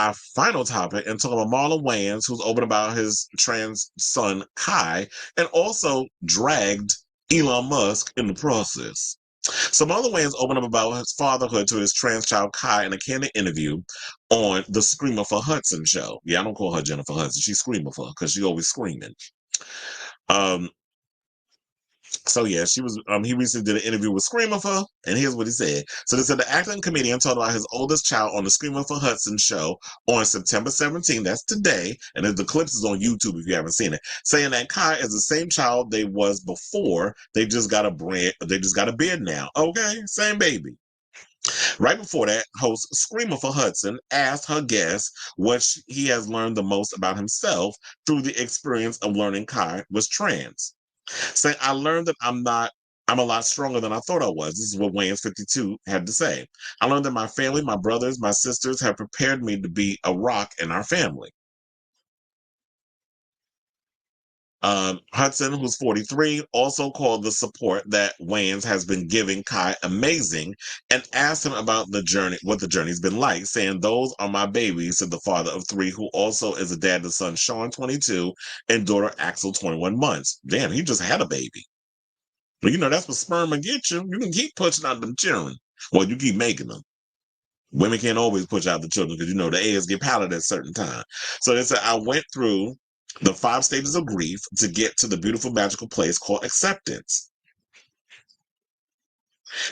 our final topic and talk about Marlon Wayans, who's open about his trans son, Kai, and also dragged Elon Musk in the process. So Marlon Wayans opened up about his fatherhood to his trans child, Kai, in a candid interview on the Screamer for Hudson show. Yeah, I don't call her Jennifer Hudson. She's Screamer for her because she's always screaming. Um, So yeah, she was. He recently did an interview with Screamer for, and here's what he said. So they said the actor and comedian talked about his oldest child on the Screamer for Hudson show on September 17th. That's today, and the clips is on YouTube if you haven't seen it. Saying that Kai is the same child they was before. They just got a beard now. Okay, same baby. Right before that, host Screamer for Hudson asked her guest what he has learned the most about himself through the experience of learning Kai was trans. Saying, I learned that I'm a lot stronger than I thought I was. This is what Wayans 52 had to say. I learned that my family, my brothers, my sisters have prepared me to be a rock in our family. Hudson, who's 43, also called the support that Wayans has been giving Kai amazing and asked him about the journey, what the journey's been like, saying, those are my babies, said the father of three, who also is a dad to son Sean, 22, and daughter Axel, 21 months. Damn, he just had a baby. But that's what sperm will get you. You can keep pushing out them children. Well, you keep making them. Women can't always push out the children because the eggs get powdered at a certain time. So they said, I went through the 5 stages of grief to get to the beautiful, magical place called acceptance.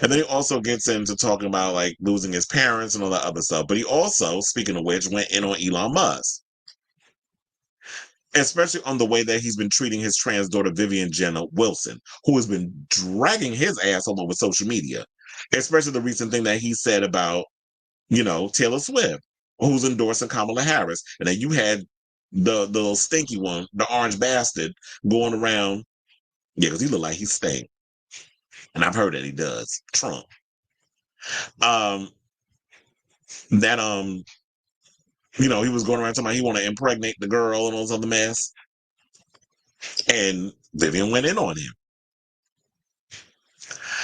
And then he also gets into talking about like losing his parents and all that other stuff. But he also, speaking of which, went in on Elon Musk, especially on the way that he's been treating his trans daughter, Vivian Jenna Wilson, who has been dragging his ass all over social media, especially the recent thing that he said about, Taylor Swift, who's endorsing Kamala Harris. And then you had the little stinky one, the orange bastard, going around. Yeah, because he looked like he stank. And I've heard that he does. Trump. Um, that he was going around talking about he want to impregnate the girl and all this other mess. And Vivian went in on him.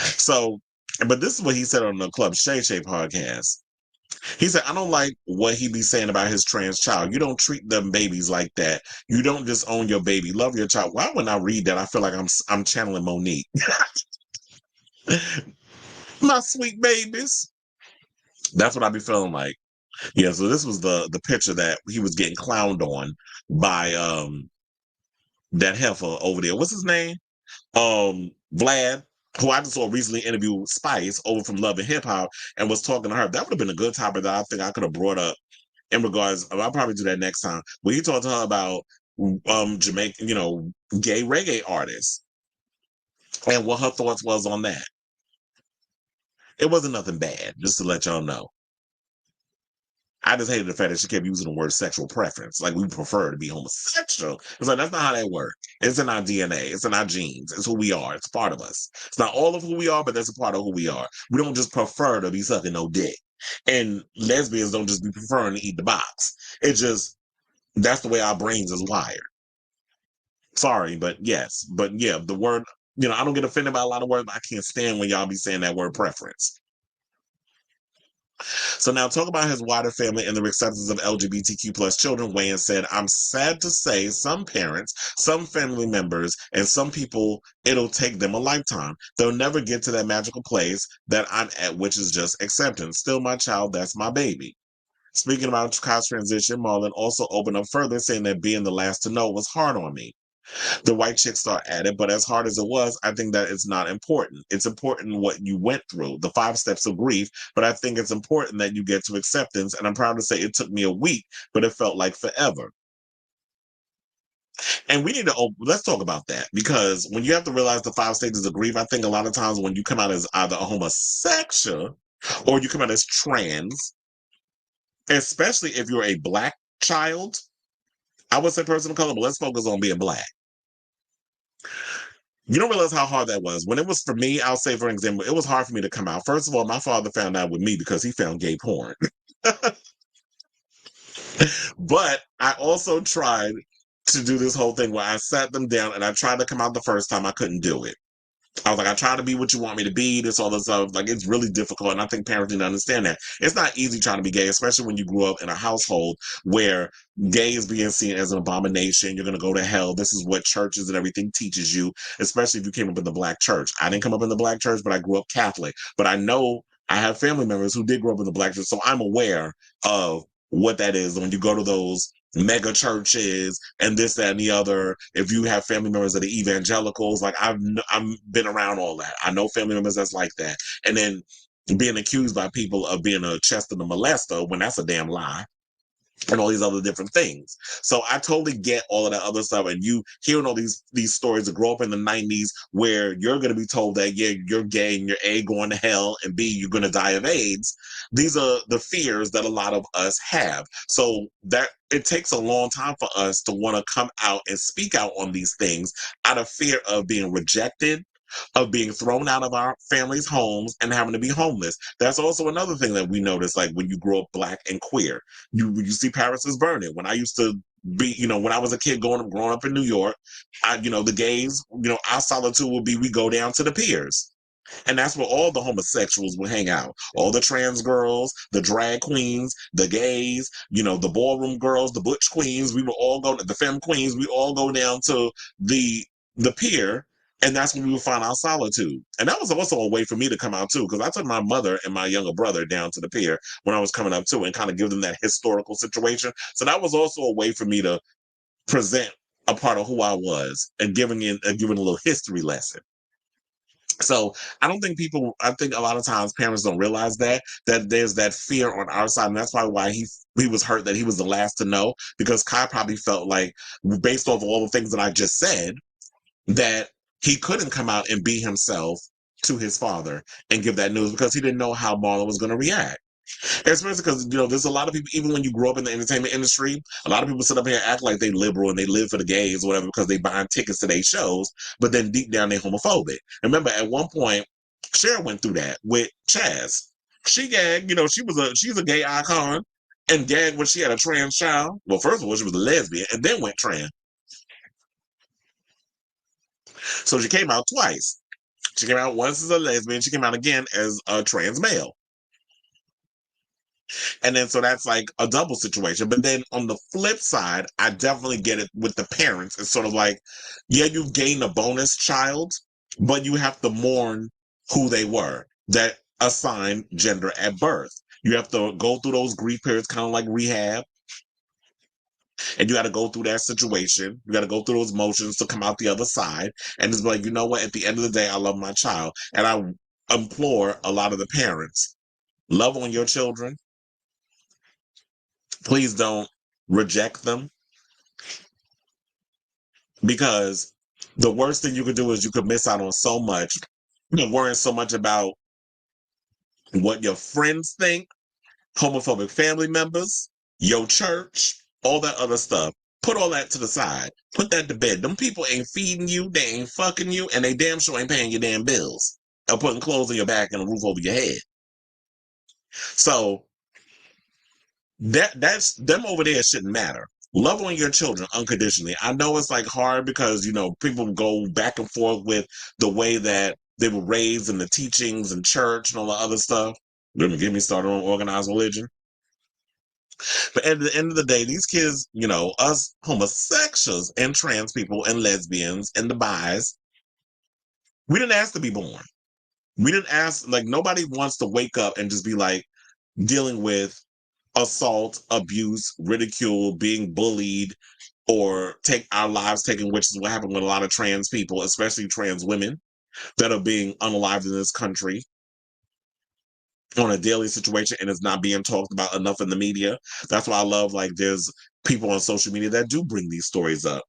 So, but this is what he said on the Club Shay Shay podcast. He said, I don't like what he be saying about his trans child. You don't treat them babies like that. You don't just own your baby. Love your child. Why when I read that, I feel like I'm channeling Monique. My sweet babies. That's what I be feeling like. Yeah, so this was the picture that he was getting clowned on by that heifer over there. What's his name? Vlad, who I just saw recently interview Spice over from Love and Hip Hop and was talking to her. That would have been a good topic that I think I could have brought up in regards. I'll probably do that next time. When he talked to her about Jamaican, gay reggae artists and what her thoughts was on that. It wasn't nothing bad, just to let y'all know. I just hated the fact that she kept using the word sexual preference. Like, we prefer to be homosexual. It's like, that's not how that works. It's in our DNA. It's in our genes. It's who we are. It's part of us. It's not all of who we are, but that's a part of who we are. We don't just prefer to be sucking no dick. And lesbians don't just be preferring to eat the box. It's just, that's the way our brains is wired. Sorry, but yes. But yeah, the word, I don't get offended by a lot of words, but I can't stand when y'all be saying that word preference. So now talk about his wider family and the acceptance of LGBTQ plus children. Wayans said, I'm sad to say some parents, some family members, and some people, it'll take them a lifetime. They'll never get to that magical place that I'm at, which is just acceptance. Still my child, that's my baby. Speaking about Kai's transition, Marlon also opened up further, saying that being the last to know was hard on me. The white chick star added, but as hard as it was, I think that it's not important. It's important what you went through, the 5 steps of grief, but I think it's important that you get to acceptance. And I'm proud to say it took me a week, but it felt like forever. And we need to, let's talk about that, because when you have to realize the 5 stages of grief, I think a lot of times when you come out as either a homosexual or you come out as trans, especially if you're a Black child, I would say person of color, but let's focus on being Black. You don't realize how hard that was. When it was for me, I'll say, for example, it was hard for me to come out. First of all, my father found out with me because he found gay porn. But I also tried to do this whole thing where I sat them down and I tried to come out the first time. I couldn't do it. I was like, I try to be what you want me to be, this, all this stuff. Like, it's really difficult. And I think parents need to understand that. It's not easy trying to be gay, especially when you grew up in a household where gay is being seen as an abomination. You're going to go to hell. This is what churches and everything teaches you, especially if you came up in the black church. I didn't come up in the black church, but I grew up Catholic. But I know I have family members who did grow up in the black church. So I'm aware of what that is when you go to those mega churches and this, that, and the other. If you have family members that are evangelicals, like I've been around all that. I know family members that's like that. And then being accused by people of being a Chester the molester when that's a damn lie. And all these other different things. So I totally get all of that other stuff. And you hearing all these stories that grow up in the 90s where you're going to be told that, yeah, you're gay and you're A, going to hell, and B, you're going to die of AIDS. These are the fears that a lot of us have. So that it takes a long time for us to want to come out and speak out on these things out of fear of being rejected, of being thrown out of our families' homes and having to be homeless. That's also another thing that we notice, like when you grow up black and queer, you see Paris is Burning. When I used to be, when I was a kid growing up in New York, the gays, our solitude would be, we go down to the piers. And that's where all the homosexuals would hang out. All the trans girls, the drag queens, the gays, the ballroom girls, the butch queens, we would all go, the femme queens, we all go down to the pier. And that's when we would find our solitude. And that was also a way for me to come out too, because I took my mother and my younger brother down to the pier when I was coming up too and kind of give them that historical situation. So that was also a way for me to present a part of who I was and giving a little history lesson. So I think a lot of times parents don't realize that there's that fear on our side. And that's why he was hurt that he was the last to know, because Kai probably felt like, based off all the things that I just said, that he couldn't come out and be himself to his father and give that news because he didn't know how Marlon was going to react. Especially because, there's a lot of people, even when you grow up in the entertainment industry, a lot of people sit up here and act like they liberal and they live for the gays or whatever because they buying tickets to their shows, but then deep down they're homophobic. Remember, at one point, Cher went through that with Chaz. She gagged, she's a gay icon and gagged when she had a trans child. Well, first of all, she was a lesbian and then went trans. So she came out twice. She came out once as a lesbian. She came out again as a trans male. And then, so that's like a double situation. But then on the flip side, I definitely get it with the parents. It's sort of like, yeah, you've gained a bonus child, but you have to mourn who they were, that assigned gender at birth. You have to go through those grief periods, kind of like rehab. And you got to go through that situation. You got to go through those motions to come out the other side. And it's like, you know what? At the end of the day, I love my child. And I implore a lot of the parents, love on your children. Please don't reject them, because the worst thing you could do is you could miss out on so much. Worrying so much about what your friends think, homophobic family members, your church, all that other stuff. Put all that to the side. Put that to bed. Them people ain't feeding you, they ain't fucking you, and they damn sure ain't paying your damn bills or putting clothes on your back and a roof over your head. So that's them over there shouldn't matter. Love on your children unconditionally. I know it's like hard because people go back and forth with the way that they were raised and the teachings and church and all the other stuff. Let me get me started on organized religion. But at the end of the day, these kids, us homosexuals and trans people and lesbians and the bis, we didn't ask to be born. We didn't ask, like, nobody wants to wake up and just be like dealing with assault, abuse, ridicule, being bullied, or take our lives taken, which is what happened with a lot of trans people, especially trans women that are being unalived in this country on a daily situation, and it's not being talked about enough in the media. That's why I love, like, there's people on social media that do bring these stories up.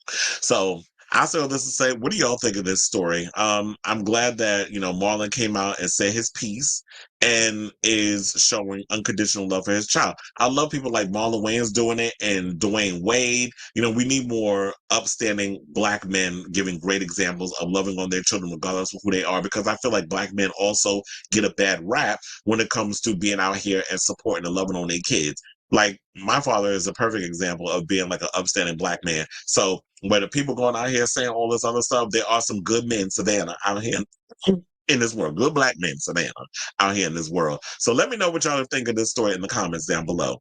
So I say all this to say, what do y'all think of this story? I'm glad that, Marlon came out and said his piece and is showing unconditional love for his child. I love people like Marlon Wayans doing it and Dwayne Wade. We need more upstanding Black men giving great examples of loving on their children regardless of who they are, because I feel like Black men also get a bad rap when it comes to being out here and supporting and loving on their kids. Like my father is a perfect example of being like an upstanding black man. So when the people going out here saying all this other stuff, there are some good men, Savannah, out here in this world. Good black men, Savannah, out here in this world. So let me know what y'all think of this story in the comments down below.